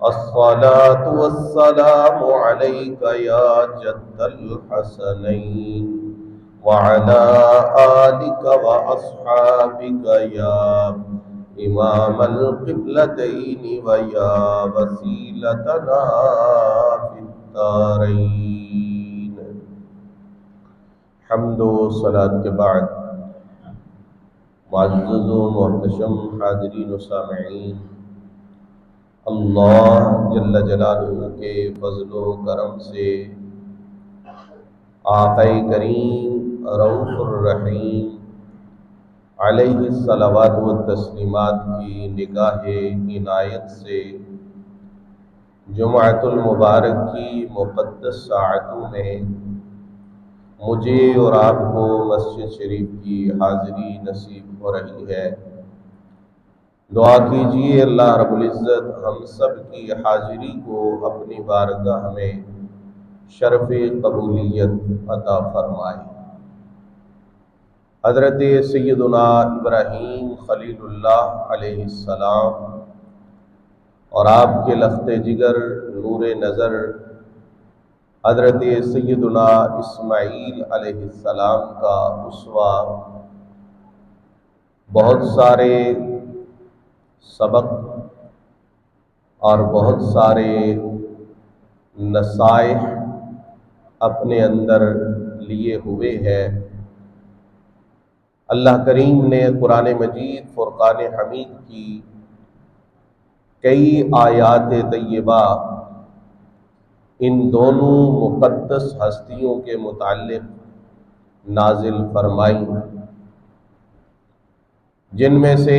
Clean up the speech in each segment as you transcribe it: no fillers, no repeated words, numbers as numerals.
الصلاة والسلام عليك يا جد الحسنين وعلى آلك وأصحابك يا إمام القبلتين ويا وسيلتنا في الدارين۔ حمد و صلاة کے بعد معزز و محتشم حاضرین و سامعین، اللہ جل جلالہ کے فضل و کرم سے آقا کریم رؤوف الرحیم علیہ الصلوات و تسلیمات کی نگاہ عنایت سے جمعۃ المبارک کی مقدس ساعتوں میں مجھے اور آپ کو مسجد شریف کی حاضری نصیب ہو رہی ہے۔ دعا کیجیے اللہ رب العزت ہم سب کی حاضری کو اپنی بارگاہ میں شرف قبولیت عطا فرمائے۔ حضرت سیدنا ابراہیم خلیل اللہ علیہ السلام اور آپ کے لخت جگر نور نظر حضرت سیدنا اسماعیل علیہ السلام کا اسوہ بہت سارے سبق اور بہت سارے نصائح اپنے اندر لیے ہوئے ہیں۔ اللہ کریم نے قرآن مجید فرقان حمید کی کئی آیات طیبہ ان دونوں مقدس ہستیوں کے متعلق نازل فرمائی، جن میں سے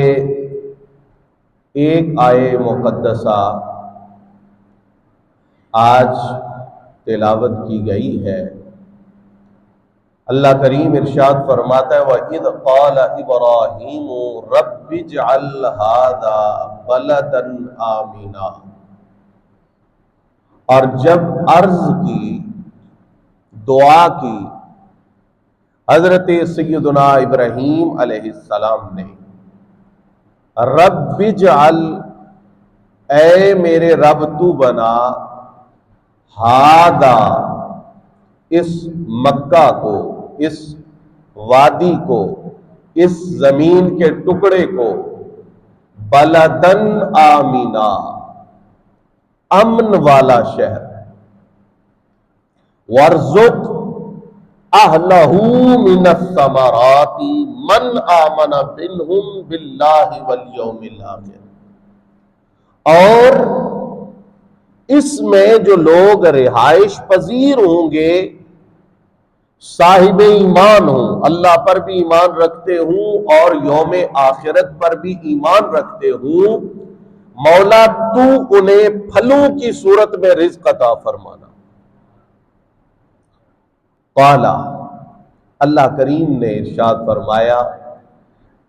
ایک آیے مقدسہ آج تلاوت کی گئی ہے۔ اللہ کریم ارشاد فرماتا ہے وَإِذْ قَالَ إِبْرَاهِيمُ رَبِّ اجْعَلْ هَذَا بَلَدًا آمِنًا، اور جب عرض کی، دعا کی حضرت سیدنا ابراہیم علیہ السلام نے، رب اجعل، اے میرے رب تو بنا، ہادا، اس مکہ کو، اس وادی کو، اس زمین کے ٹکڑے کو، بلدن آمینہ، امن والا شہر، وارزق اہلہ من الثمرات من آمن منہم باللہ والیوم الآخر، اور اس میں جو لوگ رہائش پذیر ہوں گے، صاحب ایمان ہوں، اللہ پر بھی ایمان رکھتے ہوں اور یوم آخرت پر بھی ایمان رکھتے ہوں، مولا تو انہیں پھلوں کی صورت میں رزق عطا فرمانا۔ قالا، اللہ کریم نے ارشاد فرمایا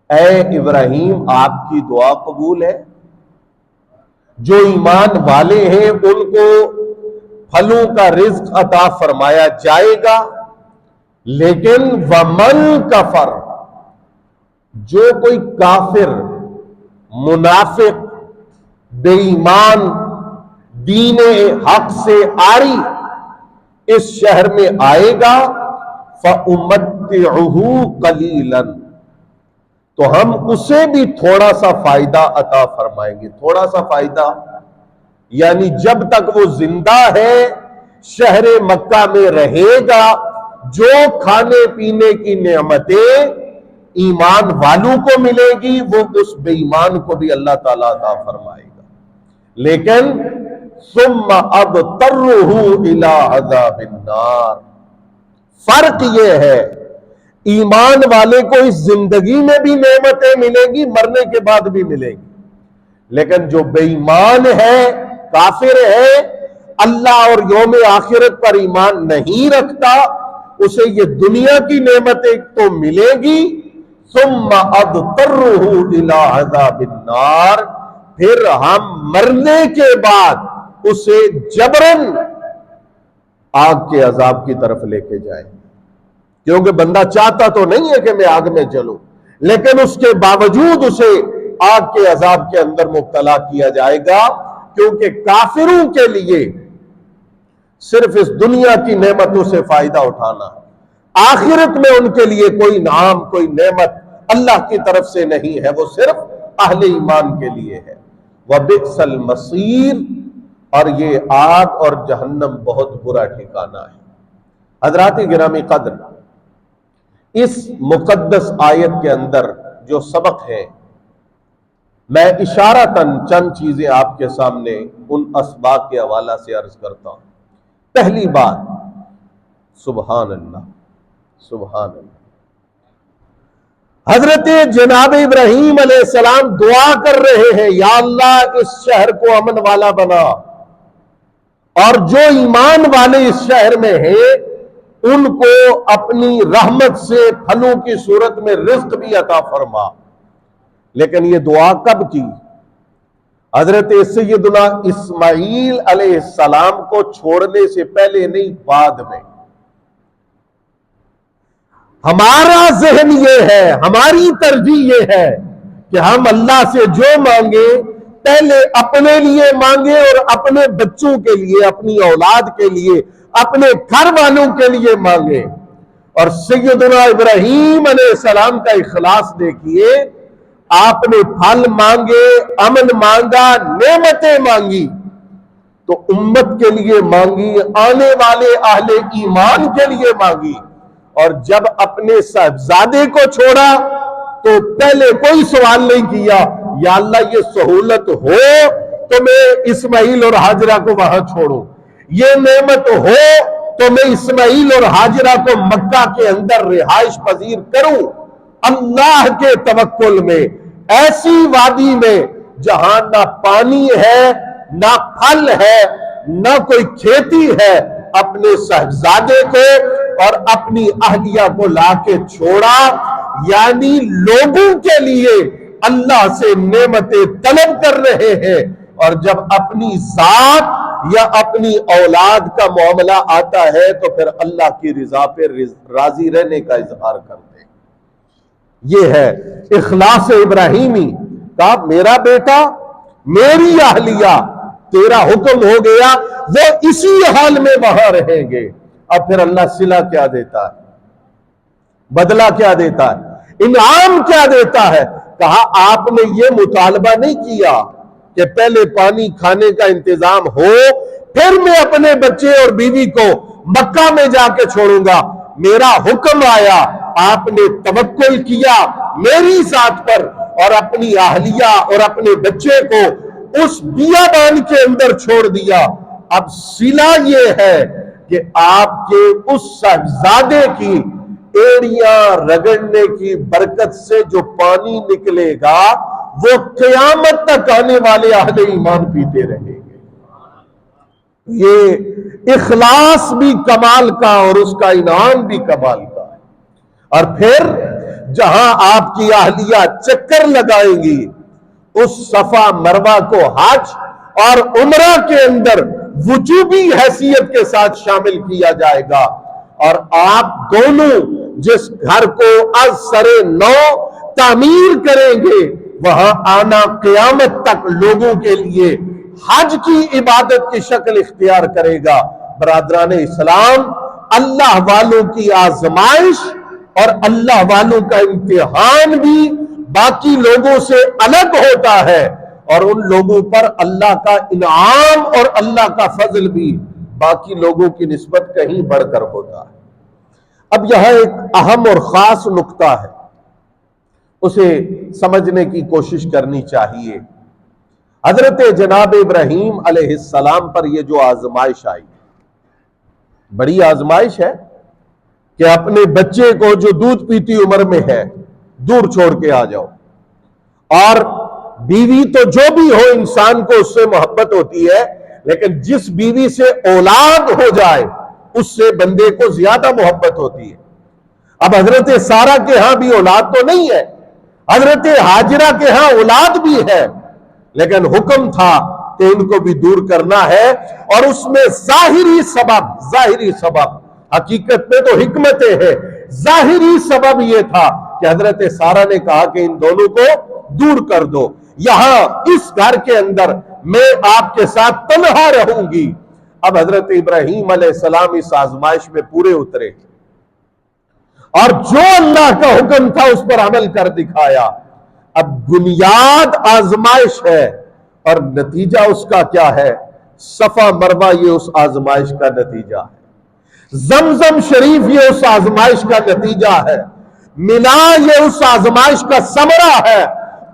اے ابراہیم آپ کی دعا قبول ہے، جو ایمان والے ہیں ان کو پھلوں کا رزق عطا فرمایا جائے گا، لیکن ومن کفر، جو کوئی کافر، منافق، بے ایمان، دین حق سے آری اس شہر میں آئے گا، فَأُمَتِّعُهُ قَلِيلًا، تو ہم اسے بھی تھوڑا سا فائدہ عطا فرمائیں گے۔ تھوڑا سا فائدہ یعنی جب تک وہ زندہ ہے، شہر مکہ میں رہے گا، جو کھانے پینے کی نعمتیں ایمان والوں کو ملے گی وہ اس بے ایمان کو بھی اللہ تعالیٰ عطا فرمائے گا، لیکن ثم اضطرہ الی عذاب النار، فرق یہ ہے ایمان والے کو اس زندگی میں بھی نعمتیں ملیں گی، مرنے کے بعد بھی ملیں گی، لیکن جو بے ایمان ہے، کافر ہے، اللہ اور یوم آخرت پر ایمان نہیں رکھتا، اسے یہ دنیا کی نعمتیں تو ملیں گی، ثم اضطرہ الی عذاب النار، پھر ہم مرنے کے بعد اسے جبرن آگ کے عذاب کی طرف لے کے جائیں، کیونکہ بندہ چاہتا تو نہیں ہے کہ میں آگ میں جلوں، لیکن اس کے باوجود اسے آگ کے عذاب کے اندر مبتلا کیا جائے گا، کیونکہ کافروں کے لیے صرف اس دنیا کی نعمتوں سے فائدہ اٹھانا ہے، آخرت میں ان کے لیے کوئی انعام کوئی نعمت اللہ کی طرف سے نہیں ہے، وہ صرف اہل ایمان کے لیے ہے۔ وَبِئْسَ الْمَصِيرُ، اور یہ آگ اور جہنم بہت برا ٹھکانہ ہے۔ حضرات گرامی قدر، اس مقدس آیت کے اندر جو سبق ہے، میں اشارتاً چند چیزیں آپ کے سامنے ان اسباق کے حوالہ سے عرض کرتا ہوں۔ پہلی بات، سبحان اللہ سبحان اللہ، حضرت جناب ابراہیم علیہ السلام دعا کر رہے ہیں، یا اللہ اس شہر کو امن والا بنا، اور جو ایمان والے اس شہر میں ہیں ان کو اپنی رحمت سے پھلوں کی صورت میں رزق بھی عطا فرما۔ لیکن یہ دعا کب کی؟ حضرت سیدنا اسماعیل علیہ السلام کو چھوڑنے سے پہلے نہیں، بعد میں۔ ہمارا ذہن یہ ہے، ہماری ترجیح یہ ہے کہ ہم اللہ سے جو مانگے پہلے اپنے لیے مانگے اور اپنے بچوں کے لیے، اپنی اولاد کے لیے، اپنے گھر والوں کے لیے مانگے۔ اور سیدنا ابراہیم علیہ السلام کا اخلاص دیکھیے، آپ نے پھل مانگے، امن مانگا، نعمتیں مانگی تو امت کے لیے مانگی، آنے والے اہل ایمان کے لیے مانگی، اور جب اپنے صاحبزادے کو چھوڑا تو پہلے کوئی سوال نہیں کیا، یا اللہ یہ سہولت ہو تو میں اسماعیل اور ہاجرہ کو وہاں چھوڑوں، یہ نعمت ہو تو میں اسماعیل اور ہاجرہ کو مکہ کے اندر رہائش پذیر کروں، اللہ کے توکل میں، ایسی وادی میں جہاں نہ پانی ہے، نہ پھل ہے، نہ کوئی کھیتی ہے، اپنے صاحبزادے کو اور اپنی اہلیہ کو لا کے چھوڑا۔ یعنی لوگوں کے لیے اللہ سے نعمتیں طلب کر رہے ہیں، اور جب اپنی ذات یا اپنی اولاد کا معاملہ آتا ہے تو پھر اللہ کی رضا پہ راضی رہنے کا اظہار کرتے ہیں۔ یہ ہے اخلاص ابراہیمی، کہا میرا بیٹا، میری اہلیہ، تیرا حکم ہو گیا، وہ اسی حال میں وہاں رہیں گے۔ اب پھر اللہ صلہ کیا دیتا ہے، بدلہ کیا دیتا ہے، انعام کیا دیتا ہے؟ کہا آپ نے یہ مطالبہ نہیں کیا کہ پہلے پانی کھانے کا انتظام ہو پھر میں اپنے بچے اور بیوی کو مکہ میں جا کے چھوڑوں گا، میرا حکم آیا، آپ نے توکل کیا میری ذات پر اور اپنی اہلیہ اور اپنے بچے کو اس بیابان کے اندر چھوڑ دیا۔ اب صلہ یہ ہے کہ آپ کے اس صاحبزادے کی ایڑیاں رگڑنے کی برکت سے جو پانی نکلے گا وہ قیامت تک آنے والے اہل ایمان پیتے رہیں گے۔ یہ اخلاص بھی کمال کا اور اس کا انعام بھی کمال کا ہے۔ اور پھر جہاں آپ کی اہلیہ چکر لگائیں گی اس صفا مروہ کو حج اور عمرہ کے اندر وجوبی حیثیت کے ساتھ شامل کیا جائے گا، اور آپ دونوں جس گھر کو از سر نو تعمیر کریں گے وہاں آنا قیامت تک لوگوں کے لیے حج کی عبادت کی شکل اختیار کرے گا۔ برادران اسلام، اللہ والوں کی آزمائش اور اللہ والوں کا امتحان بھی باقی لوگوں سے الگ ہوتا ہے، اور ان لوگوں پر اللہ کا انعام اور اللہ کا فضل بھی باقی لوگوں کی نسبت کہیں بڑھ کر ہوتا ہے۔ اب یہاں ایک اہم اور خاص نقطہ ہے، اسے سمجھنے کی کوشش کرنی چاہیے۔ حضرت جناب ابراہیم علیہ السلام پر یہ جو آزمائش آئی، بڑی آزمائش ہے کہ اپنے بچے کو جو دودھ پیتی عمر میں ہے دور چھوڑ کے آ جاؤ، اور بیوی تو جو بھی ہو انسان کو اس سے محبت ہوتی ہے، لیکن جس بیوی سے اولاد ہو جائے اس سے بندے کو زیادہ محبت ہوتی ہے۔ اب حضرت سارہ کے ہاں بھی اولاد تو نہیں ہے، حضرت ہاجرہ کے ہاں اولاد بھی ہے، لیکن حکم تھا کہ ان کو بھی دور کرنا ہے، اور اس میں ظاہری سبب، حقیقت میں تو حکمتیں ہیں، ظاہری سبب یہ تھا کہ حضرت سارہ نے کہا کہ ان دونوں کو دور کر دو، یہاں اس گھر کے اندر میں آپ کے ساتھ تنہا رہوں گی۔ اب حضرت ابراہیم علیہ السلام اس آزمائش میں پورے اترے اور جو اللہ کا حکم تھا اس پر عمل کر دکھایا۔ اب بنیاد آزمائش ہے اور نتیجہ اس کا کیا ہے؟ صفا مروہ یہ اس آزمائش کا نتیجہ ہے، زمزم شریف یہ اس آزمائش کا نتیجہ ہے، مینا یہ اس آزمائش کا ثمرہ ہے،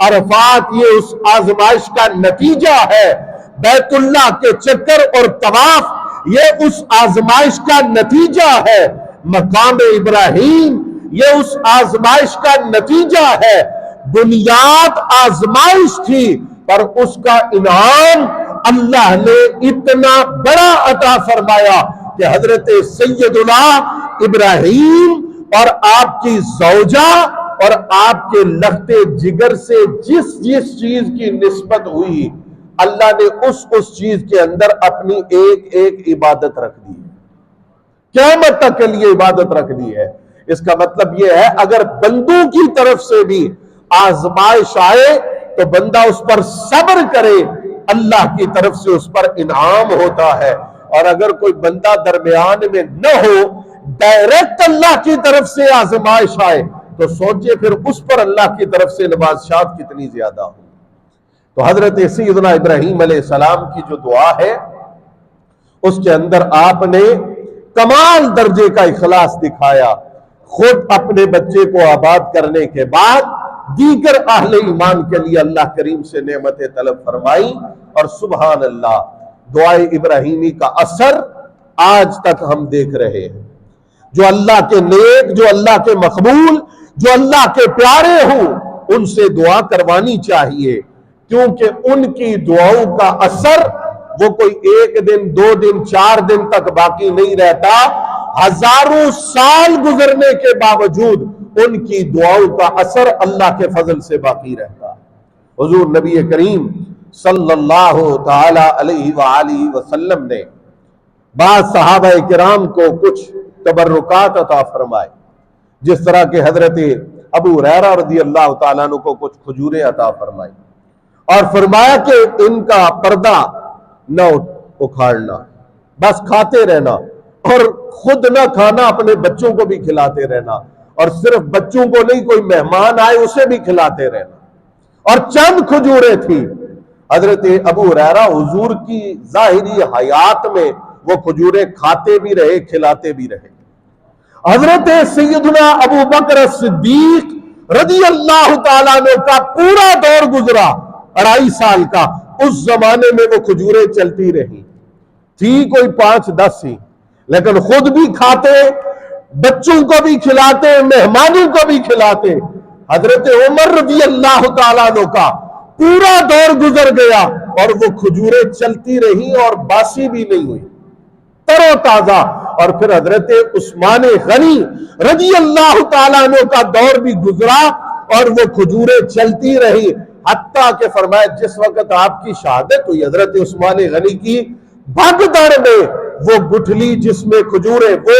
عرفات یہ اس آزمائش کا نتیجہ ہے، بیت اللہ کے چکر اور طواف یہ اس آزمائش کا نتیجہ ہے، مقام ابراہیم یہ اس آزمائش کا نتیجہ ہے۔ بنیاد آزمائش تھی پر اس کا انعام اللہ نے اتنا بڑا عطا فرمایا کہ حضرت سیدنا ابراہیم اور آپ کی زوجہ اور آپ کے لختے جگر سے جس جس چیز کی نسبت ہوئی اللہ نے اس چیز کے اندر اپنی ایک ایک عبادت رکھ دی ہے، قیامت تک کے لیے عبادت رکھ دی ہے۔ اس کا مطلب یہ ہے اگر بندوں کی طرف سے بھی آزمائش آئے تو بندہ اس پر صبر کرے، اللہ کی طرف سے اس پر انعام ہوتا ہے، اور اگر کوئی بندہ درمیان میں نہ ہو، ڈائریکٹ اللہ کی طرف سے آزمائش آئے تو سوچے پھر اس پر اللہ کی طرف سے نوازشات کتنی زیادہ ہو۔ تو حضرت سیدنا ابراہیم علیہ السلام کی جو دعا ہے اس کے اندر آپ نے کمال درجے کا اخلاص دکھایا، خود اپنے بچے کو آباد کرنے کے بعد دیگر اہل ایمان کے لیے اللہ کریم سے نعمتیں طلب فرمائی، اور سبحان اللہ دعائے ابراہیمی کا اثر آج تک ہم دیکھ رہے ہیں۔ جو اللہ کے نیک، جو اللہ کے مقبول، جو اللہ کے پیارے ہوں ان سے دعا کروانی چاہیے، کیونکہ ان کی دعاؤں کا اثر وہ کوئی ایک دن، 2 دن، 4 دن تک باقی نہیں رہتا، ہزاروں سال گزرنے کے باوجود ان کی دعاؤں کا اثر اللہ کے فضل سے باقی رہتا ہے۔ حضور نبی کریم صلی اللہ تعالی علیہ وآلہ وسلم نے بعض صحابہ کرام کو کچھ تبرکات عطا فرمائے، جس طرح کہ حضرت ابو ہریرہ رضی اللہ تعالیٰ عنہ کو کچھ کھجوریں عطا فرمائی، اور فرمایا کہ ان کا پردہ نہ اکھاڑنا، بس کھاتے رہنا، اور خود نہ کھانا، اپنے بچوں کو بھی کھلاتے رہنا، اور صرف بچوں کو نہیں، کوئی مہمان آئے اسے بھی کھلاتے رہنا۔ اور چند کھجوریں تھی، حضرت ابو ہریرہ حضور کی ظاہری حیات میں وہ کھجوریں کھاتے بھی رہے، کھلاتے بھی رہے۔ حضرت سیدنا ابو بکر صدیق رضی اللہ تعالیٰ عنہ کا پورا دور گزرا 2.5 سال کا، اس زمانے میں وہ کھجوریں چلتی رہی تھی، کوئی 5-10 ہی، لیکن خود بھی کھاتے، بچوں کو بھی کھلاتے، مہمانوں کو بھی کھلاتے۔ حضرت عمر رضی اللہ تعالیٰ عنہ کا پورا دور گزر گیا اور وہ کھجوریں چلتی رہی اور باسی بھی نہیں ہوئی، تر و تازہ۔ اور پھر حضرت عثمان غنی رضی اللہ تعالیٰ عنہ کا دور بھی گزرا اور وہ کھجوریں چلتی رہی، حتیٰ کہ فرمایا جس وقت آپ کی شہادت ہوئی حضرت عثمان غنی کی، بھگدڑ میں وہ گٹھلی جس میں کھجوریں، وہ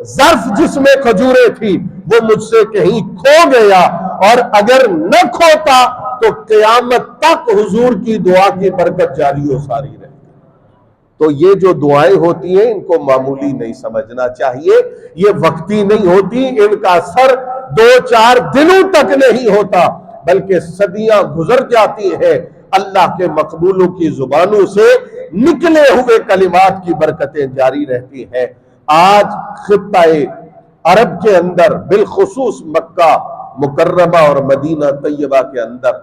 ظرف جس میں کھجوریں تھی، وہ مجھ سے کہیں کھو گیا، اور اگر نہ کھوتا تو قیامت تک حضور کی دعا کی برکت جاری و ساری رہتی۔ تو یہ جو دعائیں ہوتی ہیں ان کو معمولی نہیں سمجھنا چاہیے، یہ وقتی نہیں ہوتی، ان کا اثر 2-4 دنوں تک نہیں ہوتا، بلکہ صدیاں گزر جاتی ہیں، اللہ کے مقبولوں کی زبانوں سے نکلے ہوئے کلمات کی برکتیں جاری رہتی ہیں۔ آج خطہ عرب کے اندر، بالخصوص مکہ مکرمہ اور مدینہ طیبہ کے اندر،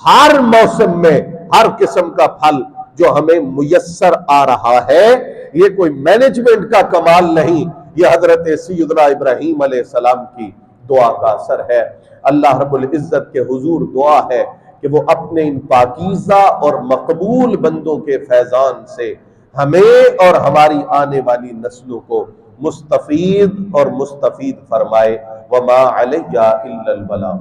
ہر موسم میں ہر قسم کا پھل جو ہمیں میسر آ رہا ہے، یہ کوئی مینجمنٹ کا کمال نہیں، یہ حضرت سیدنا ابراہیم علیہ السلام کی دعا کا اثر ہے۔ اللہ رب العزت کے حضور دعا ہے کہ وہ اپنے ان پاکیزہ اور مقبول بندوں کے فیضان سے ہمیں اور ہماری آنے والی نسلوں کو مستفید اور مستفید فرمائے۔ وما علیہ الا البلاغ۔